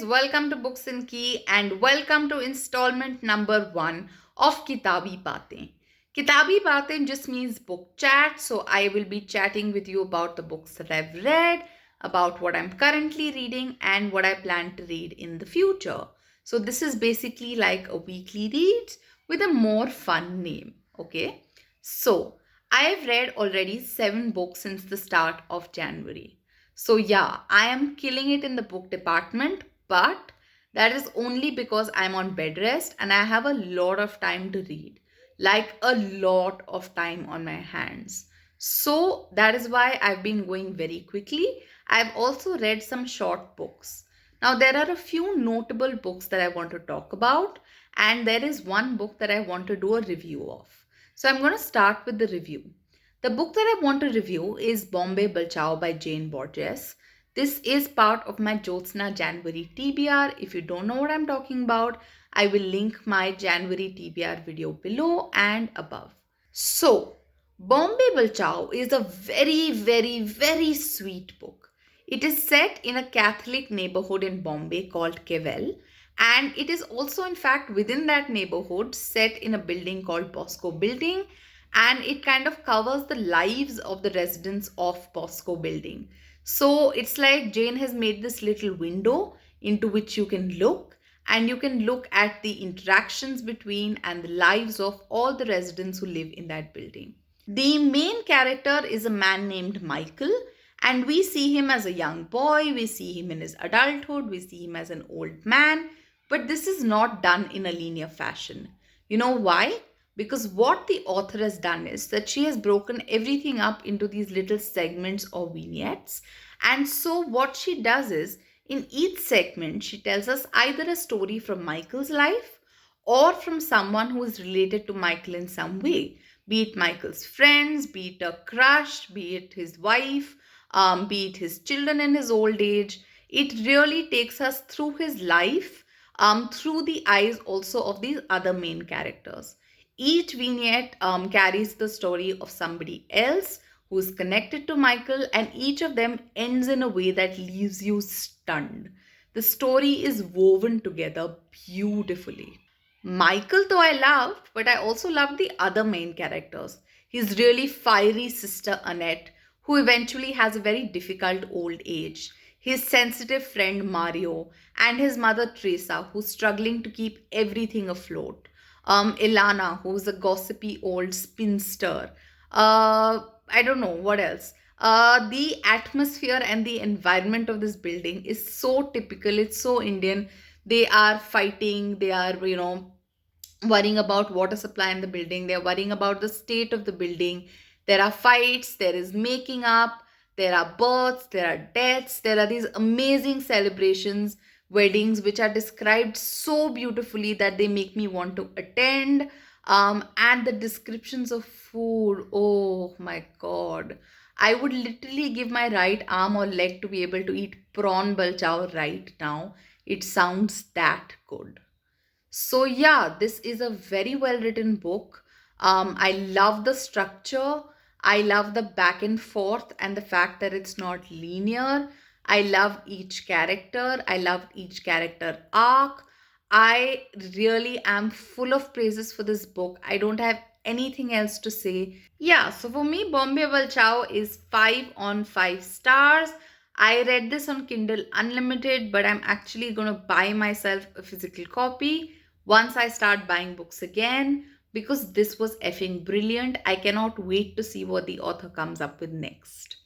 welcome to Books and Key and welcome to installment number 1 of Kitabi Baatein. Kitabi Baatein just means book chat, so I will be chatting with you about the books that I've read, about what I'm currently reading, and what I plan to read in the future. So, this is basically like a weekly read with a more fun name. Okay, so I've read already 7 books since the start of January. So, yeah, I am killing it in the book department, but that is only because I'm on bed rest and I have a lot of time to read, like a lot of time on my hands. So, that is why I've been going very quickly. I've also read some short books. Now, there are a few notable books that I want to talk about, and there is one book that I want to do a review of. So, I'm going to start with the review. The book that I want to review is Bombay Balchao by Jane Borges. This is part of my Jyotsna January TBR. If you don't know what I'm talking about, I will link my January TBR video below and above. So, Bombay Balchao is a very sweet book. It is set in a Catholic neighborhood in Bombay called Kevel, and it is also, in fact, within that neighborhood set in a building called Bosco Building, and it kind of covers the lives of the residents of Bosco Building. So it's like Jane has made this little window into which you can look, and you can look at the interactions between and the lives of all the residents who live in that building. The main character is a man named Michael, and we see him as a young boy, we see him in his adulthood, we see him as an old man, but this is not done in a linear fashion. You know why? Because what the author has done is that she has broken everything up into these little segments or vignettes. And so, what she does is in each segment, she tells us either a story from Michael's life or from someone who is related to Michael in some way, be it Michael's friends, be it a crush, be it his wife, be it his children in his old age. It really takes us through his life through the eyes also of these other main characters. Each vignette carries the story of somebody else who is connected to Michael, and each of them ends in a way that leaves you stunned. The story is woven together beautifully. Michael, though, I loved, but I also loved the other main characters. His really fiery sister Annette, who eventually has a very difficult old age, his sensitive friend Mario, and his mother Teresa, who's struggling to keep everything afloat. Ilana, who's a gossipy old spinster. I don't know what else. The atmosphere and the environment of this building is so typical. It's so Indian. They are fighting. They are, worrying about water supply in the building. They are worrying about the state of the building. There are fights. There is making up. There are births. There are deaths. There are these amazing celebrations, weddings, which are described so beautifully that they make me want to attend. And the descriptions of food, oh my god, I would literally give my right arm or leg to be able to eat prawn balchao right now. It sounds that good. So yeah, this is a very well written book. I love the structure. I love the back and forth and the fact that it's not linear. I love each character. I love each character arc. I really am full of praises for this book. I don't have anything else to say. Yeah, so for me, Bombay Balchao is 5 on 5 stars. I read this on Kindle Unlimited, but I'm actually going to buy myself a physical copy once I start buying books again, because this was effing brilliant. I cannot wait to see what the author comes up with next.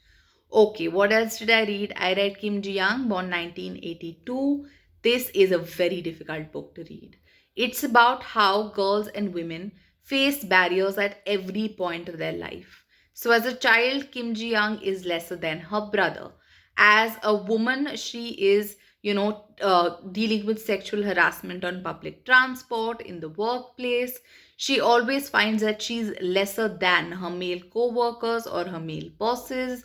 Okay, what else did I read? I read Kim Ji-young, born 1982. This is a very difficult book to read. It's about how girls and women face barriers at every point of their life. So, as a child, Kim Ji-young is lesser than her brother. As a woman, she is, dealing with sexual harassment on public transport, in the workplace. She always finds that she's lesser than her male co workers or her male bosses.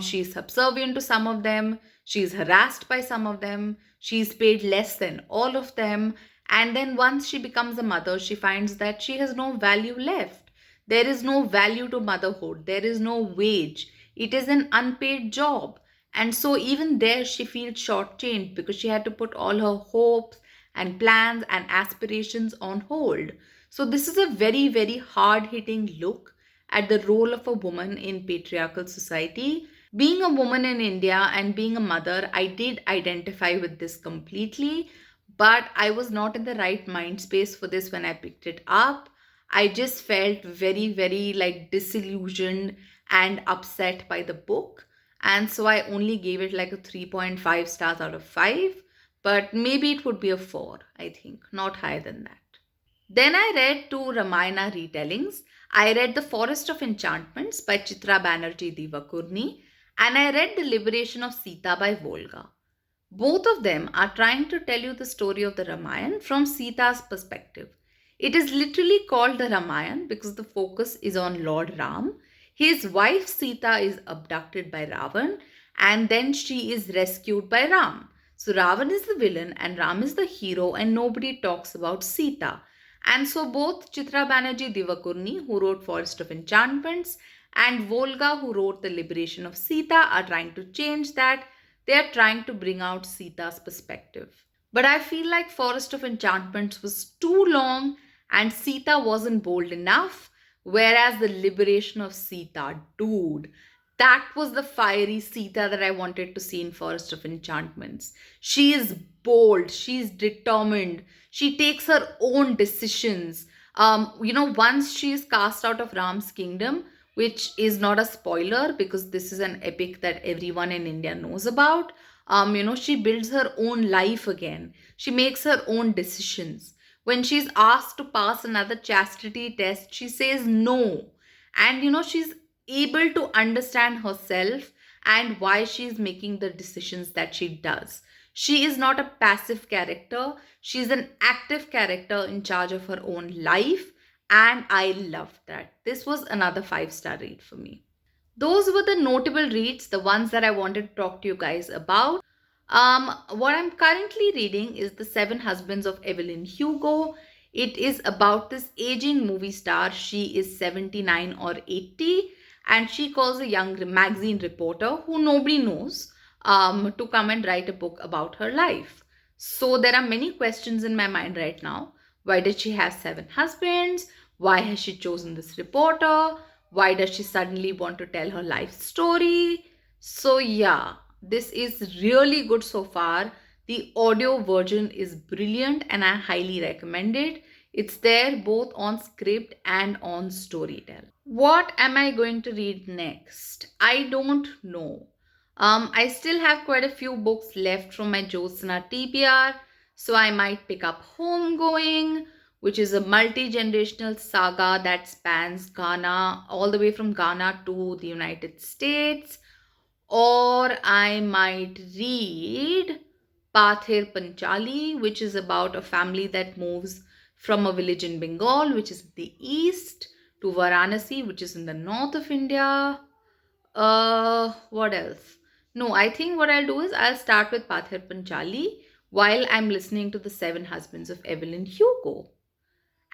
She's subservient to some of them. She's harassed by some of them. She's paid less than all of them. And then once she becomes a mother, she finds that she has no value left. There is no value to motherhood. There is no wage. It is an unpaid job. And so even there, she feels shortchanged because she had to put all her hopes and plans and aspirations on hold. So this is a very, very hard hitting look at the role of a woman in patriarchal society. Being a woman in India and being a mother, I did identify with this completely, but I was not in the right mind space for this when I picked it up. I just felt very, very like disillusioned and upset by the book. And so I only gave it like a 3.5 stars out of 5, but maybe it would be a 4, I think, not higher than that. Then I read two Ramayana retellings. I read The Forest of Enchantments by Chitra Banerjee Divakurni, and I read The Liberation of Sita by Volga. Both of them are trying to tell you the story of the Ramayana from Sita's perspective. It is literally called the Ramayana because the focus is on Lord Ram. His wife Sita is abducted by Ravan and then she is rescued by Ram. So Ravan is the villain and Ram is the hero, and nobody talks about Sita. And so both Chitra Banerjee Divakurni, who wrote Forest of Enchantments, and Volga, who wrote The Liberation of Sita, are trying to change that. They are trying to bring out Sita's perspective. But I feel like Forest of Enchantments was too long and Sita wasn't bold enough. Whereas The Liberation of Sita, dude, that was the fiery Sita that I wanted to see in Forest of Enchantments. She is bold, she's determined, she takes her own decisions. Once she is cast out of Ram's kingdom, which is not a spoiler because this is an epic that everyone in India knows about. She builds her own life again. She makes her own decisions. When she's asked to pass another chastity test, she says no. And she's able to understand herself and why she's making the decisions that she does. She is not a passive character, she's an active character in charge of her own life, and I loved that. This was another 5-star read for me. Those were the notable reads, the ones that I wanted to talk to you guys about. What I'm currently reading is The Seven Husbands of Evelyn Hugo. It is about this aging movie star. She is 79 or 80, and she calls a young magazine reporter who nobody knows to come and write a book about her life. So there are many questions in my mind right now. Why did she have 7 husbands? Why has she chosen this reporter? Why does she suddenly want to tell her life story? So yeah, this is really good so far. The audio version is brilliant and I highly recommend it. It's there both on script and on Storytel. What am I going to read next? I don't know. I still have quite a few books left from my Jyotsna TBR, so I might pick up Homegoing, which is a multi-generational saga that spans Ghana, all the way from Ghana to the United States. Or I might read Pather Panchali, which is about a family that moves from a village in Bengal, which is the east, to Varanasi, which is in the north of India. What else? No, I think what I'll do is I'll start with Pather Panchali while I'm listening to The Seven Husbands of Evelyn Hugo.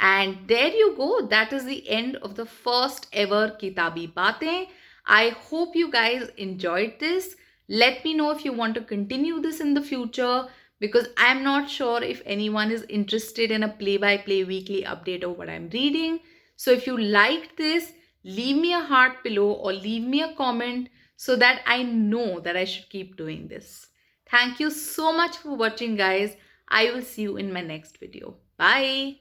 And there you go. That is the end of the first ever Kitabi Baatein. I hope you guys enjoyed this. Let me know if you want to continue this in the future, because I'm not sure if anyone is interested in a play-by-play weekly update of what I'm reading. So if you liked this, leave me a heart below or leave me a comment so that I know that I should keep doing this. Thank you so much for watching, guys. I will see you in my next video. Bye.